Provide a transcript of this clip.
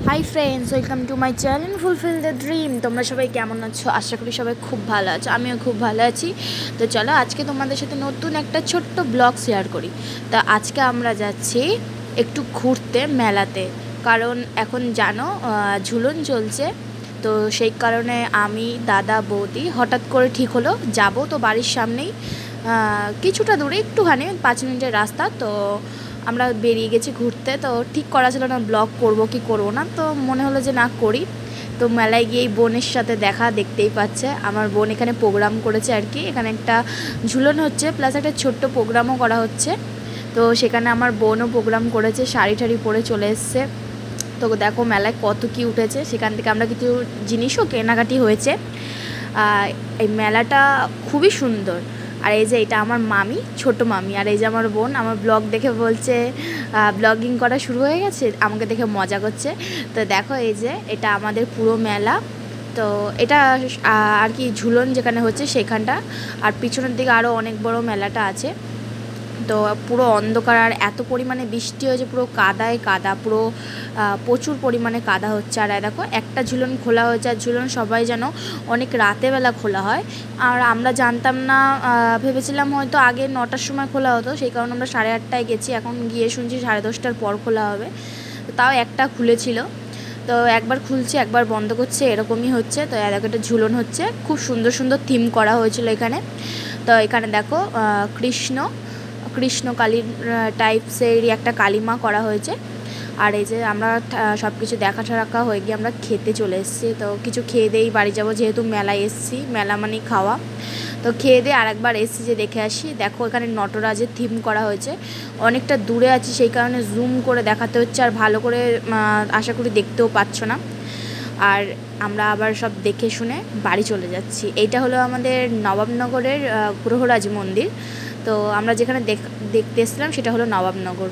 Hi friends, welcome to my channel fulfil the dream. তোমরা সবাই কেমন আছো? আশা করি সবাই খুব ভালো আছো। আমিও খুব ভালো আছি। তো চলো আজকে তোমাদের সাথে নতুন একটা ছোট্ট ব্লগ শেয়ার করি। তা আজকে আমরা যাচ্ছি একটু ঘুরতে মেলাতে, কারণ এখন জানো ঝুলন চলছে। তো সেই কারণে আমি, দাদা, বৌদি হঠাৎ করে ঠিক হলো যাব। তো বাড়ির সামনেই কিছুটা দূরে, একটুখানি 5 মিনিটের রাস্তা। তো আমরা বেরিয়ে গেছি ঘুরতে। তো ঠিক করা ছিল না ব্লগ করব কি করব না, তো মনে হলো যে না করি। তো মেলায় গিয়েই বোনের সাথে দেখতেই পাচ্ছে আমার বোন এখানে প্রোগ্রাম করেছে আর কি। এখানে একটা ঝুলন হচ্ছে, প্লাস একটা ছোট্ট প্রোগ্রামও করা হচ্ছে। তো সেখানে আমার বোনও প্রোগ্রাম করেছে, শাড়ি টাড়ি পরে চলে এসছে। তো দেখো মেলায় কত কি উঠেছে, সেখান থেকে আমরা কিছু জিনিসও কেনাকাটি হয়েছে। এই মেলাটা খুবই সুন্দর। আর এই যে এটা আমার মামি, ছোট মামি, আর এই যে আমার বোন আমার ব্লগ দেখে বলছে ব্লগিং করা শুরু হয়ে গেছে, আমাকে দেখে মজা করছে। তো দেখো এই যে এটা আমাদের পুরো মেলা। তো এটা আর কি ঝুলন যেখানে হচ্ছে সেখানটা, আর পিছনের দিকে আরও অনেক বড় মেলাটা আছে। তো পুরো অন্ধকার, আর এত পরিমাণে বৃষ্টি হয়েছে, পুরো কাদায় কাদা, পুরো প্রচুর পরিমাণে কাদা হচ্ছে। আর দেখো একটা ঝুলন খোলা হয়েছে, আর ঝুলন সবাই যেন অনেক রাতেবেলা খোলা হয়। আর আমরা জানতাম না, ভেবেছিলাম হয়তো আগে 9টার সময় খোলা হতো, সেই কারণে আমরা 8:30টায় গেছি। এখন গিয়ে শুনছি 10:30টার পর খোলা হবে। তাও একটা খুলেছিল, তো একবার খুলছে একবার বন্ধ করছে, এরকমই হচ্ছে। তো দেখো একটা ঝুলন হচ্ছে, খুব সুন্দর সুন্দর থিম করা হয়েছিল এখানে। তো এখানে দেখো কৃষ্ণ কালীর টাইপসেরই একটা কালিমা করা হয়েছে। আর এই যে আমরা সব কিছু দেখা হয়ে গিয়ে আমরা খেতে চলে এসেছি। তো কিছু খেয়ে দিয়েই বাড়ি যাব, যেহেতু মেলায় এসেছি, মেলা মানেই খাওয়া। তো খেয়ে দিয়ে আরেকবার এসেছি যে দেখে আসি। দেখো এখানে নটরাজের থিম করা হয়েছে, অনেকটা দূরে আছি সেই কারণে জুম করে দেখাতে হচ্ছে, আর ভালো করে আশা করি দেখতেও পাচ্ছ না। আর আমরা আবার সব দেখে শুনে বাড়ি চলে যাচ্ছি। এইটা হলো আমাদের নবাবনগরের গ্রহরাজ মন্দির। তো আমরা যেখানে দেখতে এসেছিলাম সেটা হলো নবাবনগর।